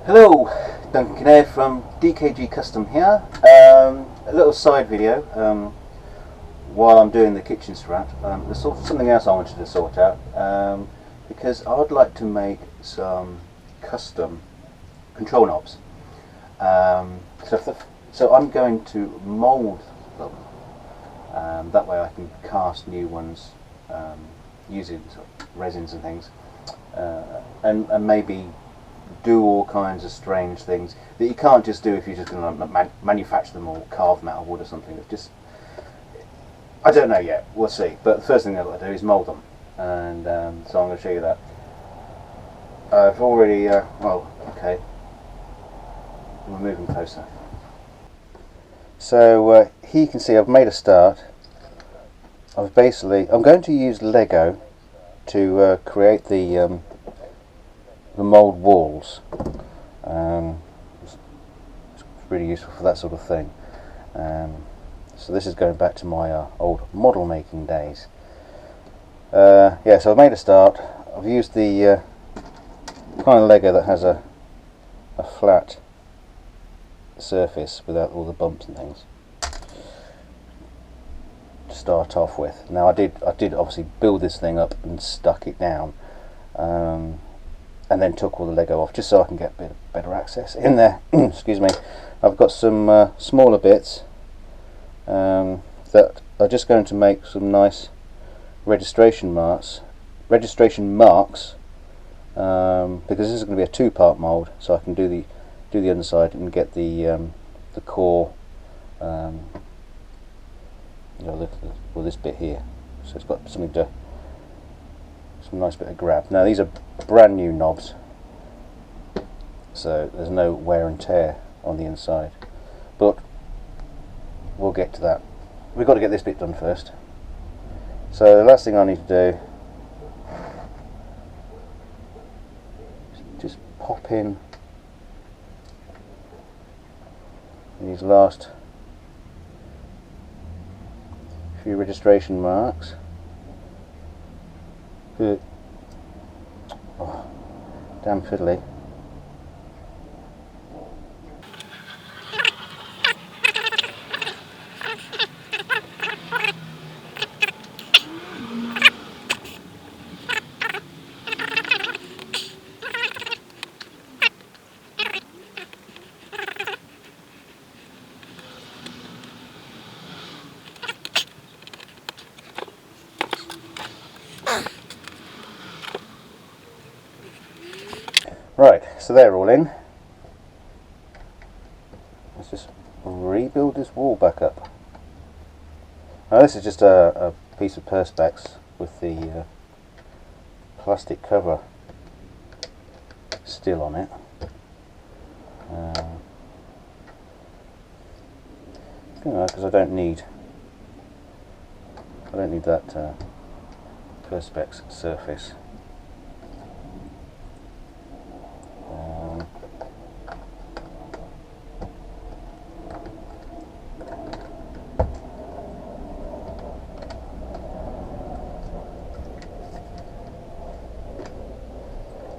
Hello, Duncan Kinnaird from DKG Custom here. A little side video while I'm doing the kitchen strap. There's something else I wanted to sort out because I'd like to make some custom control knobs. So I'm going to mould them. That way I can cast new ones using sort of resins and things, and maybe do all kinds of strange things that you can't just do if you're just going to manufacture them or carve them out of wood or something. It's just, I don't know yet, we'll see. But the first thing I've got to do is mould them, and so I'm going to show you that. I've already, well, okay, we're moving closer. So here you can see I've made a start. I'm going to use Lego to create the mould walls. It's really useful for that sort of thing. So this is going back to my old model making days. Yeah, so I've made a start. I've used the kind of Lego that has a flat surface without all the bumps and things to start off with. Now I did obviously build this thing up and stuck it down, and then took all the Lego off just so I can get a bit better access in there. Excuse me. I've got some smaller bits that are just going to make some nice registration marks because this is going to be a two-part mould, so I can do the underside and get the core, this bit here, so it's got some nice bit of grab. Now these are brand new knobs, so there's no wear and tear on the inside, but we'll get to that. We've got to get this bit done first. So the last thing I need to do is just pop in these last few registration marks. Good. Oh, damn fiddly. Right, so they're all in. Let's just rebuild this wall back up. Now this is just a piece of Perspex with the plastic cover still on it. Because I don't need that Perspex surface.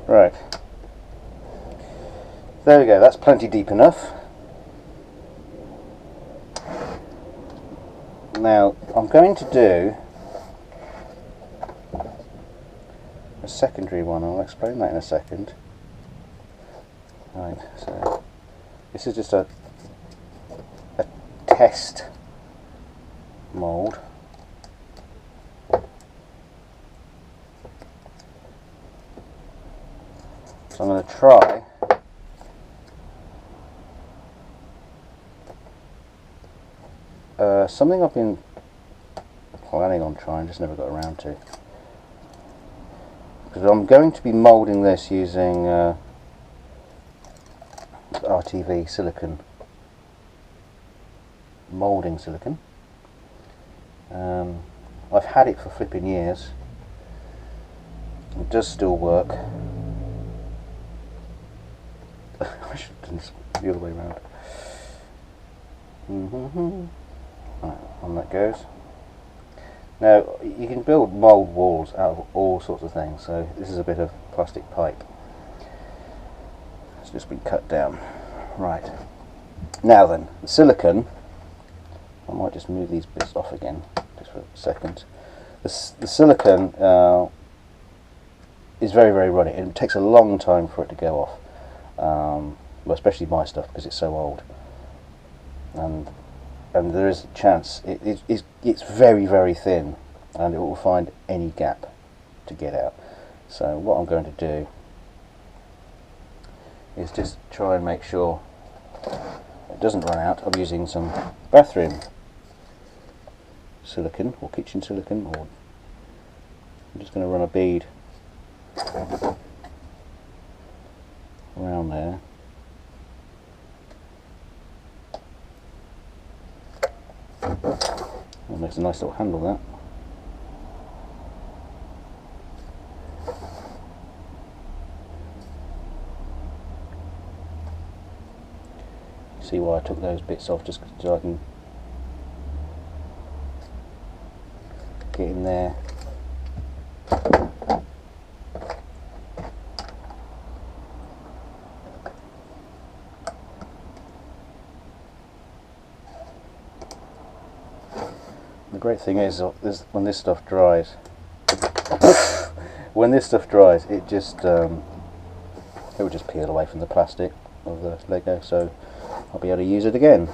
Right, there we go, that's plenty deep enough. Now I'm going to do a secondary one. I'll explain that in a second. Right, so this is just a test mould. So I'm going to try something I've been planning on trying, just never got around to. Because I'm going to be moulding this using RTV silicon, moulding silicon. I've had it for flipping years. It does still work. I should have done this the other way around. Right, on that goes. Now you can build mould walls out of all sorts of things, so this is a bit of plastic pipe. Let's just been cut down. Right, now then, the silicon, I might just move these bits off again just for a second. The silicon is very, very runny, and it takes a long time for it to go off, well, especially my stuff because it's so old, and there is a chance it's very, very thin, and it will find any gap to get out. So what I'm going to do is just try and make sure it doesn't run out. I'm using some bathroom silicon or kitchen silicon, or I'm just going to run a bead around there. That makes a nice little handle, that. See why I took those bits off, just so I can get in there. The great thing is when this stuff dries, it just it will just peel away from the plastic of the Lego, so I'll be able to use it again.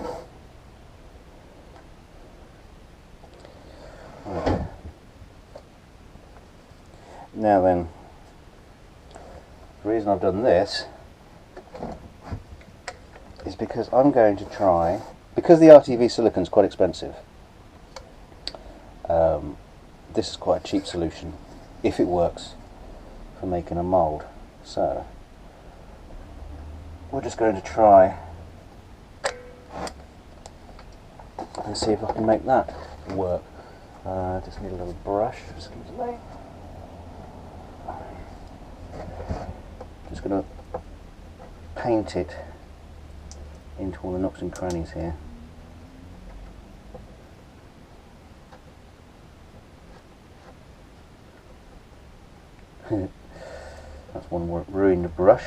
Right. Now then, the reason I've done this is because I'm going to try, because the RTV silicon is quite expensive, this is quite a cheap solution if it works for making a mould. So we're just going to try and see if I can make that work. Just need a little brush, excuse me. Just going to paint it into all the nooks and crannies here. That's one ruined brush.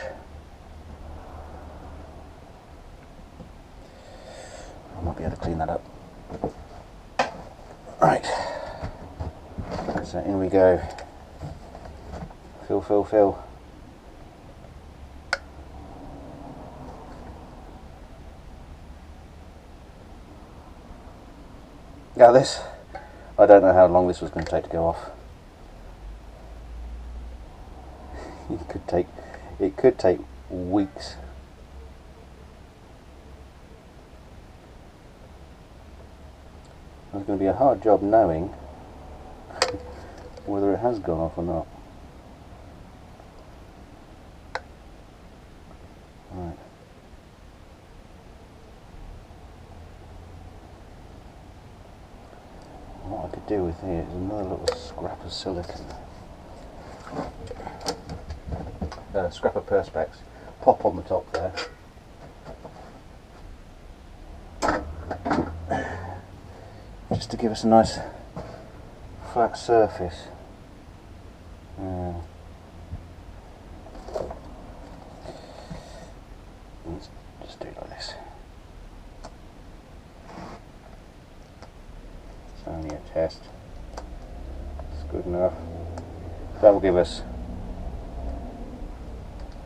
I might be able to clean that up. Right, so in we go. Fill. Now this, I don't know how long this was going to take to go off. It could take weeks. It's going to be a hard job knowing whether it has gone off or not. Right. What I could do with here is another little scrap of silicon. Scrap of perspex, pop on the top there. Just to give us a nice flat surface. Let's just do it like this. It's only a test. It's good enough. That will give us,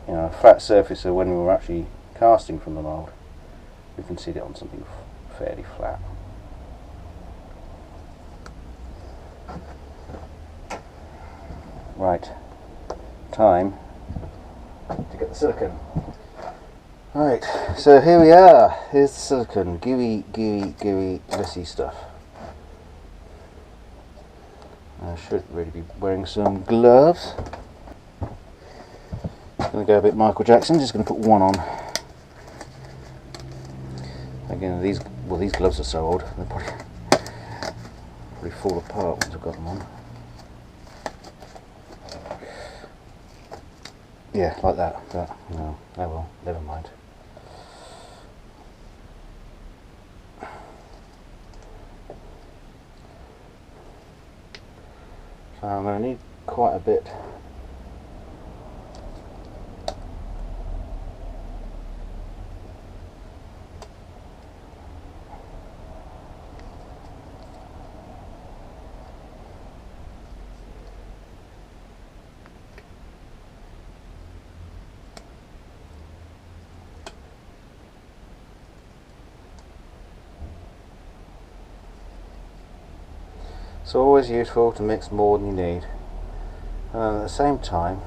you know, a flat surface, so when we're actually casting from the mould, we can sit it on something fairly flat. Right, time to get the silicon. Right, so here we are. Here's the silicon, gooey, messy stuff. I should really be wearing some gloves. Going to go a bit Michael Jackson, just going to put one on. Again, these gloves are so old, they'll probably fall apart once I've got them on. Yeah, like that. No, oh well, never mind. So I'm going to need quite a bit It's always useful to mix more than you need, and at the same time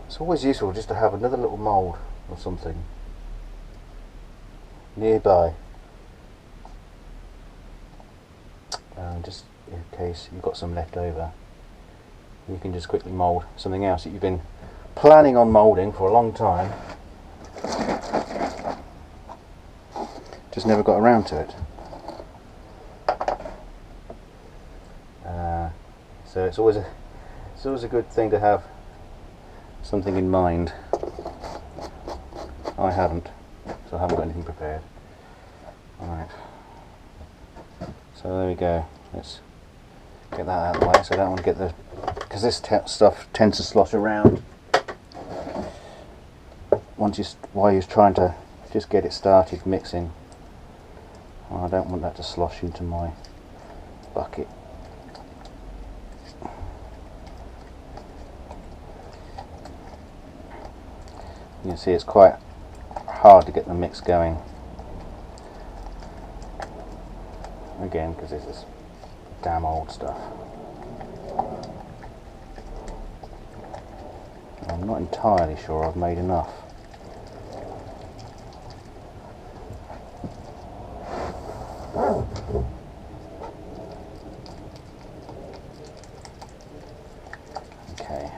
it's always useful just to have another little mould or something nearby, just in case you've got some left over. You can just quickly mould something else that you've been planning on moulding for a long time, just never got around to it. So it's always a good thing to have something in mind. I haven't, so I haven't got anything prepared. Alright, so there we go. Let's get that out of the way, so I don't want to get the, because this stuff tends to slosh around while you're trying to just get it started mixing. I don't want that to slosh into my bucket. You can see it's quite hard to get the mix going. Again, because it's this damn old stuff. I'm not entirely sure I've made enough. Okay.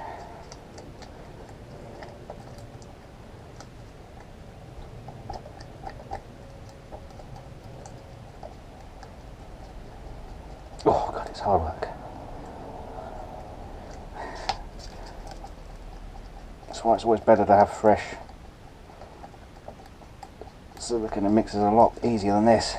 Oh God, it's hard work. That's why it's always better to have fresh silicone, and mixes a lot easier than this.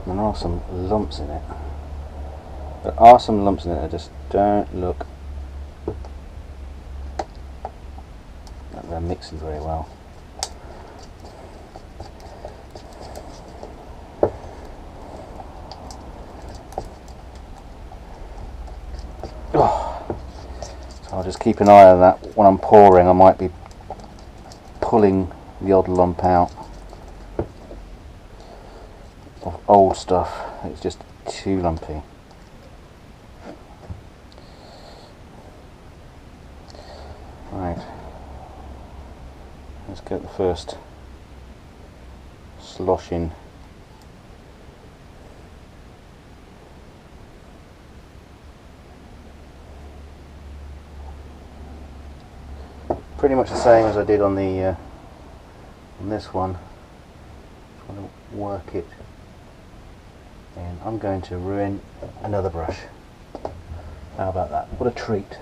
There are some lumps in it. There are some lumps in it that just don't look like they're mixing very well. Oh. So I'll just keep an eye on that when I'm pouring. I might be pulling the odd lump out of old stuff. It's just too lumpy. Right, let's get the first slosh in. Pretty much the same as I did on the on this one. Just want to work it, and I'm going to ruin another brush. How about that? What a treat!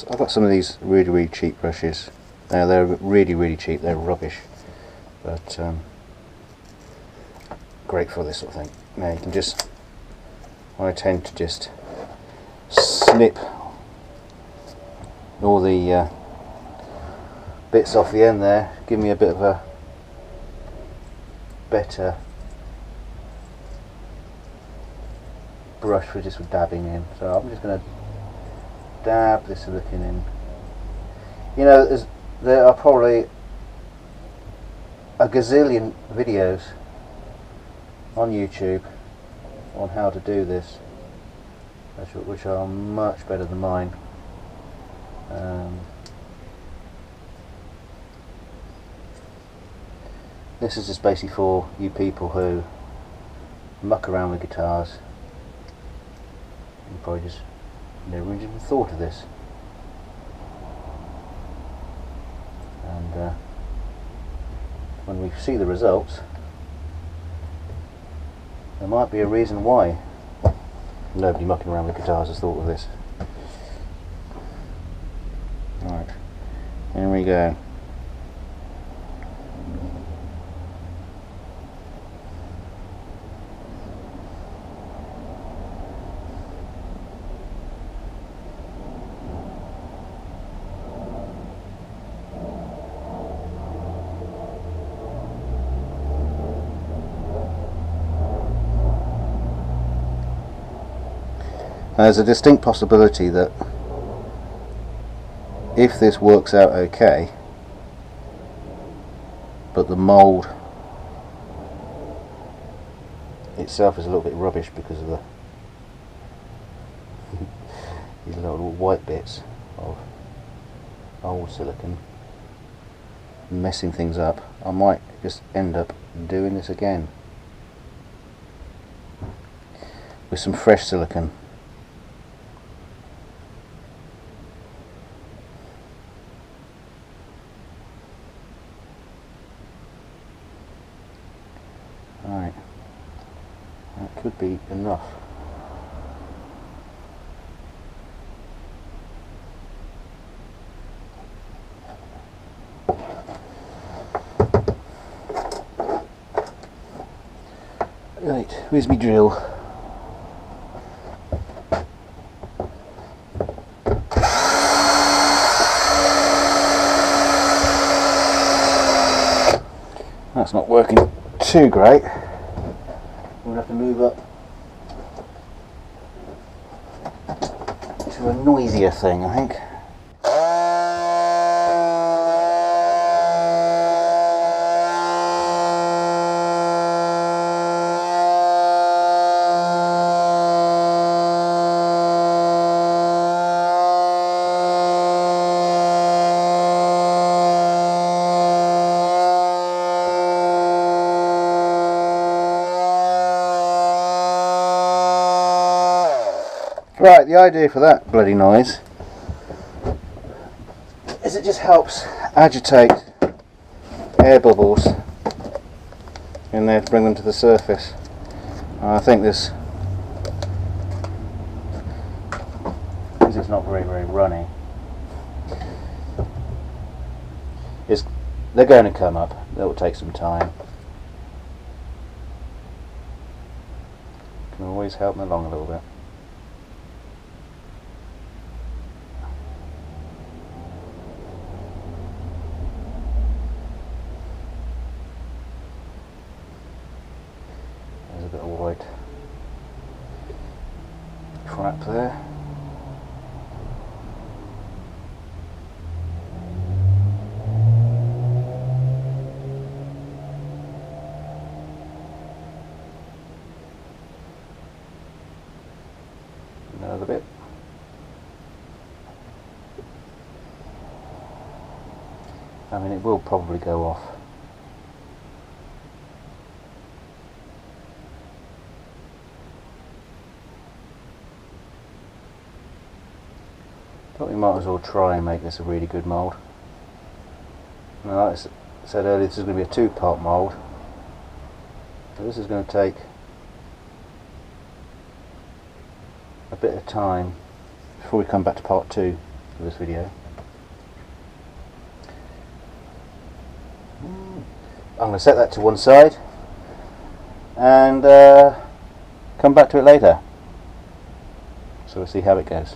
I've got some of these really cheap brushes. They're really cheap. They're rubbish, but great for this sort of thing. Now you can just, I tend to just snip all the bits off the end there, give me a bit of a better brush for just dabbing in. So I'm just going to dab this silicone in. You know, there are probably a gazillion videos on YouTube on how to do this, which are much better than mine. This is just basically for you people who muck around with guitars. You probably just never even thought of this, and when we see the results, there might be a reason why nobody mucking around with guitars has thought of this. Right, here we go. there's a distinct possibility that if this works out okay, but the mould itself is a little bit rubbish because of the these little white bits of old silicone messing things up, I might just end up doing this again with some fresh silicone. Right, that could be enough. Right, where's my drill? That's not working too great. We'll have to move up to a noisier thing, I think. Right, the idea for that bloody noise is it just helps agitate air bubbles in there to bring them to the surface. I think this because it's not very runny, they're going to come up. That will take some time. Can always help them along a little bit. There's a bit of white crap there. Another bit. I mean, it will probably go off. Thought we might as well try and make this a really good mould. Now, like I said earlier, this is going to be a two-part mould. So this is going to take a bit of time before we come back to part 2 of this video. I'm going to set that to one side and come back to it later. So we'll see how it goes.